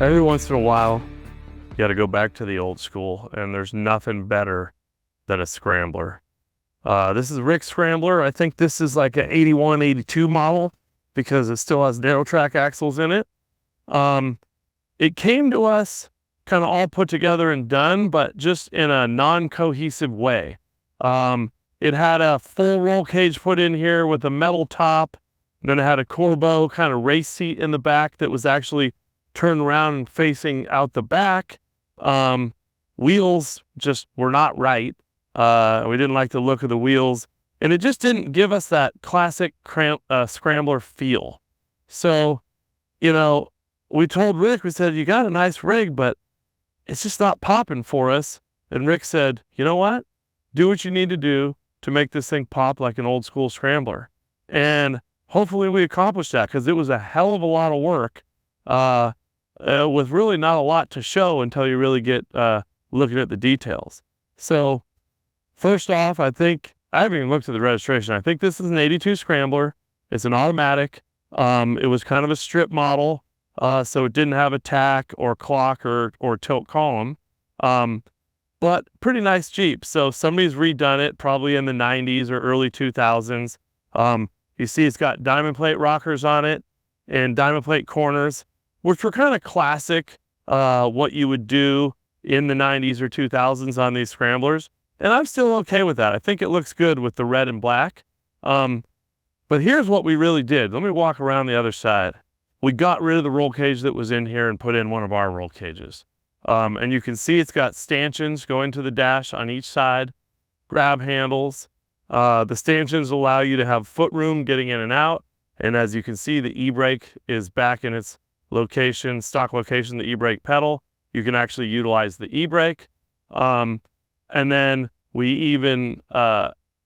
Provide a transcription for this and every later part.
Every once in a while, you got to go back to the old school, and there's nothing better than a scrambler. This is Rick's Scrambler. I think this is like an 81, 82 model because it still has narrow track axles in it. It came to us kind of all put together and done, but just in a non-cohesive way. It had a full roll cage put in here with a metal top. Then it had a Corbeau kind of race seat in the back that was actually turned around and facing out the back. Wheels just were not right. We didn't like the look of the wheels, and it just didn't give us that classic scrambler feel. So, we told Rick, we said, you got a nice rig, but it's just not popping for us. And Rick said, you know what? Do what you need to do to make this thing pop like an old school scrambler. And hopefully we accomplished that, because it was a hell of a lot of work with really not a lot to show until you really get looking at the details. So first off, I haven't even looked at the registration. I think this is an 82 Scrambler. It's an automatic. It was kind of a strip model, so it didn't have a tack or clock or tilt column. But pretty nice Jeep. So somebody's redone it probably in the 90s or early 2000s. You see it's got diamond plate rockers on it and diamond plate corners, which were kind of classic, what you would do in the 90s or 2000s on these Scramblers. And I'm still okay with that. I think it looks good with the red and black. But here's what we really did. Let me walk around the other side. We got rid of the roll cage that was in here and put in one of our roll cages. And you can see it's got stanchions going to the dash on each side, grab handles. The stanchions allow you to have foot room getting in and out. And as you can see, the e-brake is back in its location, stock location, the e-brake pedal. You can actually utilize the e-brake. And then we even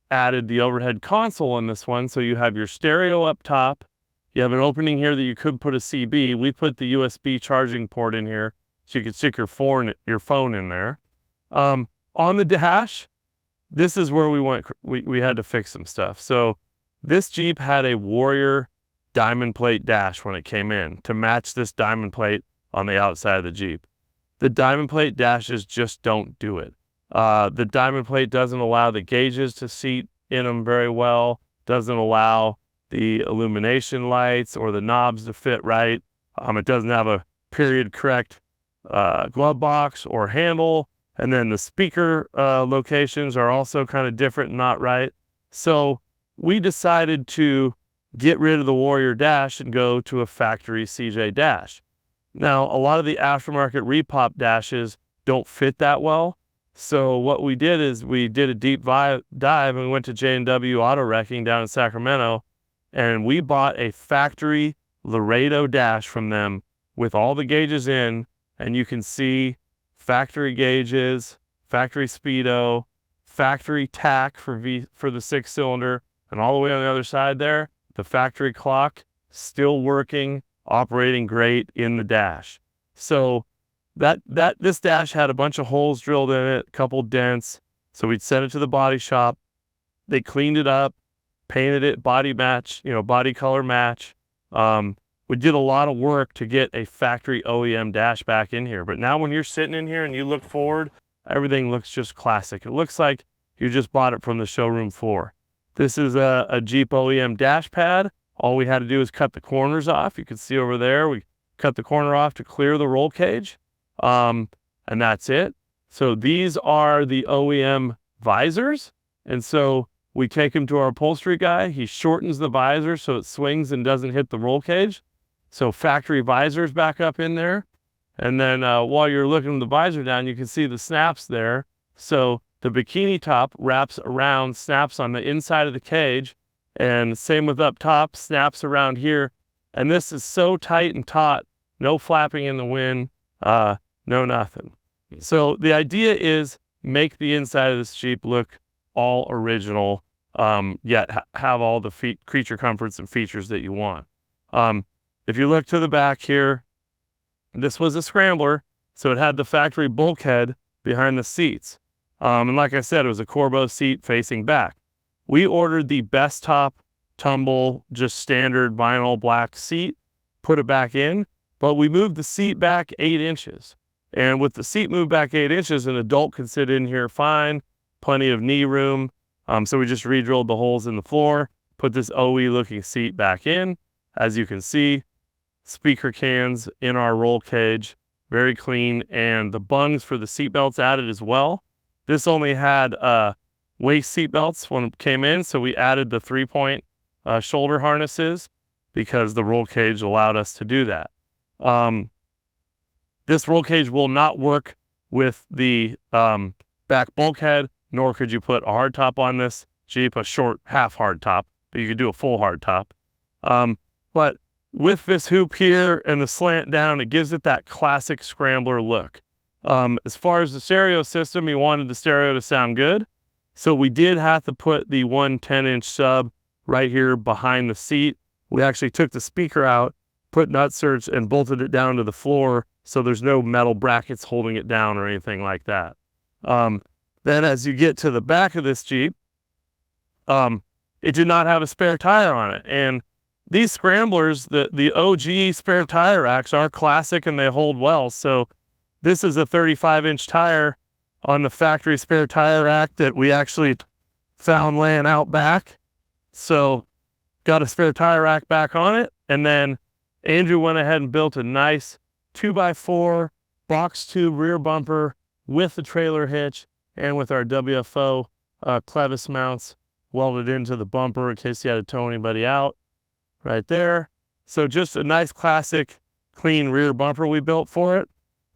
added the overhead console in this one. So you have your stereo up top. You have an opening here that you could put a CB. We put the USB charging port in here so you could stick your phone in there. On the dash, this is where we had to fix some stuff. So this Jeep had a Warrior diamond plate dash when it came in to match this diamond plate on the outside of the Jeep. The diamond plate dashes just don't do it. The diamond plate doesn't allow the gauges to seat in them very well, doesn't allow the illumination lights or the knobs to fit right. It doesn't have a period correct glove box or handle. And then the speaker locations are also kind of different and not right. So we decided to get rid of the Warrior dash and go to a factory CJ dash. Now, a lot of the aftermarket repop dashes don't fit that well. So what we did is we did a deep dive and we went to J&W Auto Wrecking down in Sacramento, and we bought a factory Laredo dash from them with all the gauges in, and you can see factory gauges, factory speedo, factory tack for the 6-cylinder, and all the way on the other side there, the factory clock still working, operating great in the dash. So this dash had a bunch of holes drilled in it, a couple dents. So we'd sent it to the body shop. They cleaned it up, painted it body match, body color match. We did a lot of work to get a factory OEM dash back in here. But now when you're sitting in here and you look forward, everything looks just classic. It looks like you just bought it from the showroom floor. This is a Jeep OEM dash pad. All we had to do is cut the corners off. You can see over there, we cut the corner off to clear the roll cage. And that's it. So these are the OEM visors. And so we take them to our upholstery guy. He shortens the visor so it swings and doesn't hit the roll cage. So factory visors back up in there. And then while you're looking at the visor down, you can see the snaps there. So the bikini top wraps around, snaps on the inside of the cage. And same with up top, snaps around here. And this is so tight and taut, no flapping in the wind, no nothing. So the idea is make the inside of this Jeep look all original, yet have all the creature comforts and features that you want. If you look to the back here, this was a Scrambler, so it had the factory bulkhead behind the seats. And like I said, it was a Corbeau seat facing back. We ordered the best top tumble, just standard vinyl black seat, put it back in, but we moved the seat back 8 inches. And with the seat moved back 8 inches, an adult could sit in here fine, plenty of knee room. So we just re-drilled the holes in the floor, put this OE looking seat back in. As you can see, speaker cans in our roll cage, very clean, and the bungs for the seat belts added as well. This only had waist seat belts when it came in, so we added the 3-point shoulder harnesses because the roll cage allowed us to do that. This roll cage will not work with the back bulkhead, nor could you put a hardtop on this Jeep, a short half hardtop, but you could do a full hardtop. But with this hoop here and the slant down, it gives it that classic Scrambler look. As far as the stereo system, we wanted the stereo to sound good. So we did have to put the 1 10-inch sub right here behind the seat. We actually took the speaker out, put nut certs, and bolted it down to the floor so there's no metal brackets holding it down or anything like that. Then as you get to the back of this Jeep, it did not have a spare tire on it. And these Scramblers, the OG spare tire racks are classic and they hold well. So this is a 35-inch tire on the factory spare tire rack that we actually found laying out back. So got a spare tire rack back on it. And then Andrew went ahead and built a nice 2x4 box tube rear bumper with the trailer hitch and with our WFO clevis mounts welded into the bumper in case you had to tow anybody out right there. So just a nice classic clean rear bumper we built for it.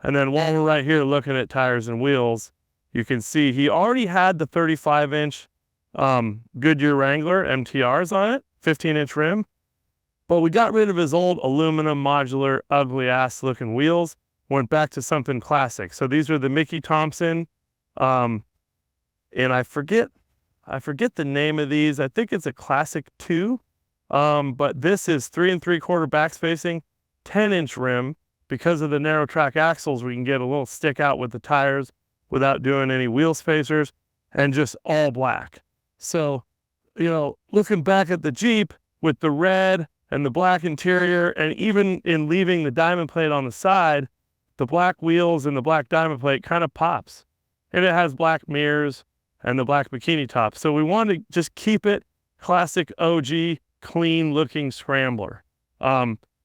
And then while we're right here looking at tires and wheels, you can see he already had the 35-inch Goodyear Wrangler MTRs on it, 15-inch rim. But we got rid of his old aluminum modular ugly ass looking wheels, went back to something classic. So these are the Mickey Thompson, and I forget the name of these. I think it's a Classic 2, but this is 3 3/4 back spacing, 10-inch rim. Because of the narrow track axles, we can get a little stick out with the tires without doing any wheel spacers, and just all black. So, you know, looking back at the Jeep with the red and the black interior, and even in leaving the diamond plate on the side, the black wheels and the black diamond plate kind of pops. And it has black mirrors and the black bikini top. So we wanted to just keep it classic OG, clean looking Scrambler.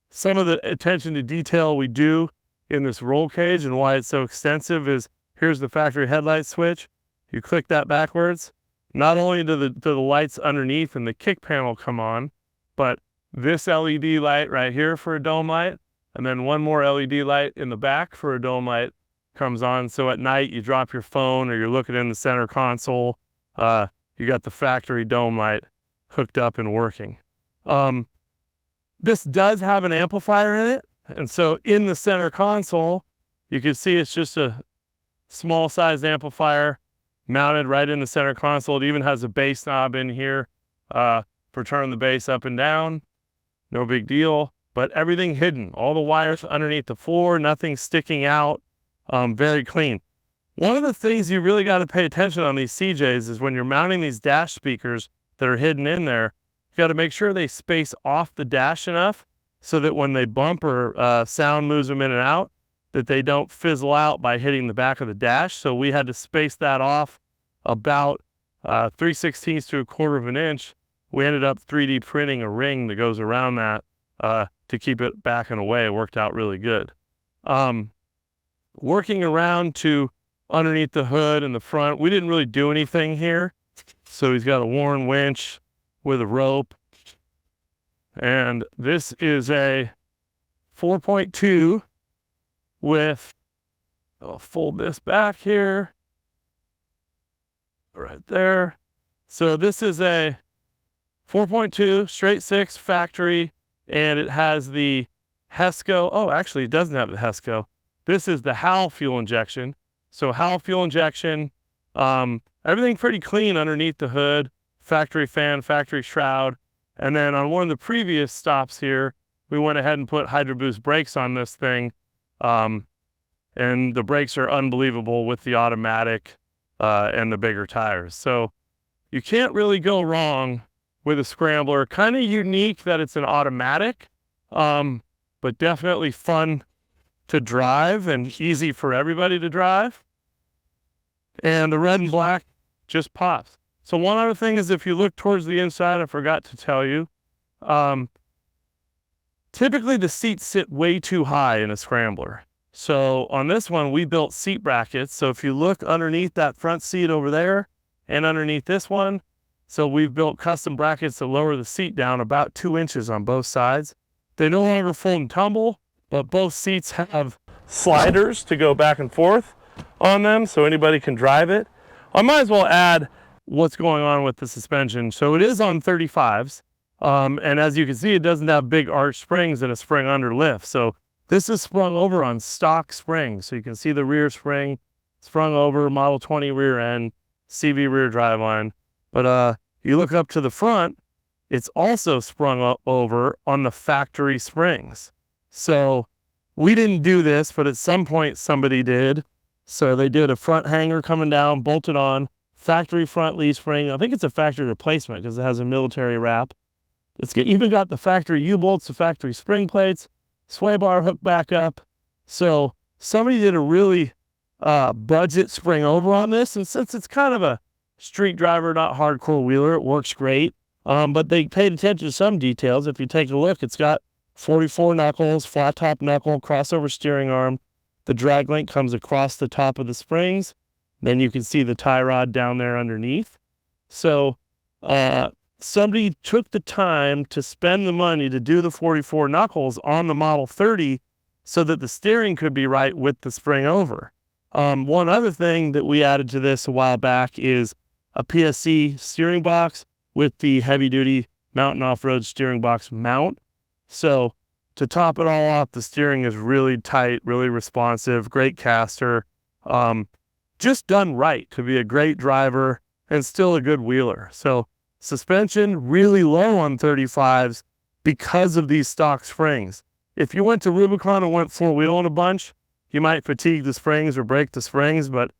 Some of the attention to detail we do in this roll cage and why it's so extensive is here's the factory headlight switch. You click that backwards. Not only do the lights underneath and the kick panel come on, but this LED light right here for a dome light, and then one more LED light in the back for a dome light comes on. So at night you drop your phone or you're looking in the center console, you got the factory dome light hooked up and working. This does have an amplifier in it. And so in the center console, you can see it's just a small sized amplifier mounted right in the center console. It even has a bass knob in here for turning the bass up and down. No big deal, but everything hidden. All the wires underneath the floor, nothing sticking out, very clean. One of the things you really got to pay attention on these CJs is when you're mounting these dash speakers that are hidden in there, you got to make sure they space off the dash enough so that when they bump or sound moves them in and out, that they don't fizzle out by hitting the back of the dash. So we had to space that off about 3/16 to 1/4 of an inch. We ended up 3D printing a ring that goes around that to keep it back and away. It worked out really good. Working around to underneath the hood and the front, we didn't really do anything here. So he's got a Warren winch with a rope. And this is a 4.2 with, I'll fold this back here, right there. So this is a 4.2 straight 6 factory, and it has the HESCO. Oh, actually it doesn't have the HESCO. This is the HAL fuel injection. So HAL fuel injection, everything pretty clean underneath the hood, factory fan, factory shroud. And then on one of the previous stops here, we went ahead and put Hydro Boost brakes on this thing. And the brakes are unbelievable with the automatic and the bigger tires. So you can't really go wrong with a Scrambler. Kind of unique that it's an automatic, but but definitely fun to drive and easy for everybody to drive. And the red and black just pops. So one other thing is, if you look towards the inside, I forgot to tell you, typically the seats sit way too high in a Scrambler. So on this one, we built seat brackets. So if you look underneath that front seat over there and underneath this one, so we've built custom brackets to lower the seat down about 2 inches on both sides. They no longer fold and tumble, but both seats have sliders to go back and forth on them, so anybody can drive it. I might as well add what's going on with the suspension. So it is on 35s, and as you can see, it doesn't have big arch springs and a spring under lift. So this is sprung over on stock springs. So you can see the rear spring sprung over, Model 20 rear end, CV rear driveline. But you look up to the front, it's also sprung over on the factory springs. So we didn't do this, but at some point somebody did. So they did a front hanger coming down, bolted on, factory front leaf spring. I think it's a factory replacement because it has a military wrap. It's even got the factory U-bolts, the factory spring plates, sway bar hooked back up. So somebody did a really budget spring over on this. And since it's kind of a street driver, not hardcore wheeler, it works great. But they paid attention to some details. If you take a look, it's got 44 knuckles, flat top knuckle, crossover steering arm. The drag link comes across the top of the springs. Then you can see the tie rod down there underneath. So somebody took the time to spend the money to do the 44 knuckles on the Model 30 so that the steering could be right with the spring over. One other thing that we added to this a while back is a PSC steering box with the heavy-duty mountain off-road steering box mount. So to top it all off, the steering is really tight, really responsive, great caster. Just done right to be a great driver and still a good wheeler. So suspension really low on 35s because of these stock springs. If you went to Rubicon and went four-wheeling a bunch, you might fatigue the springs or break the springs, but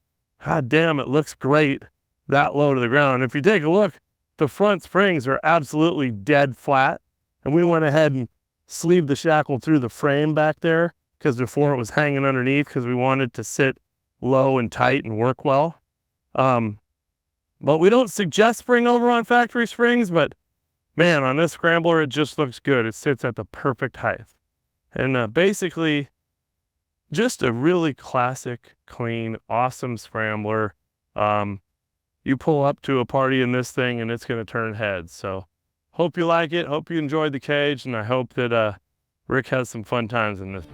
god damn, it looks great that low to the ground. If you take a look, the front springs are absolutely dead flat, and we went ahead and sleeved the shackle through the frame back there because before it was hanging underneath because we wanted to sit low and tight and work well. But we don't suggest spring over on factory springs, but man, on this Scrambler, it just looks good. It sits at the perfect height. And basically, just a really classic, clean, awesome Scrambler. You pull up to a party in this thing and it's going to turn heads. So hope you like it. Hope you enjoyed the cage. And I hope that Rick has some fun times in this.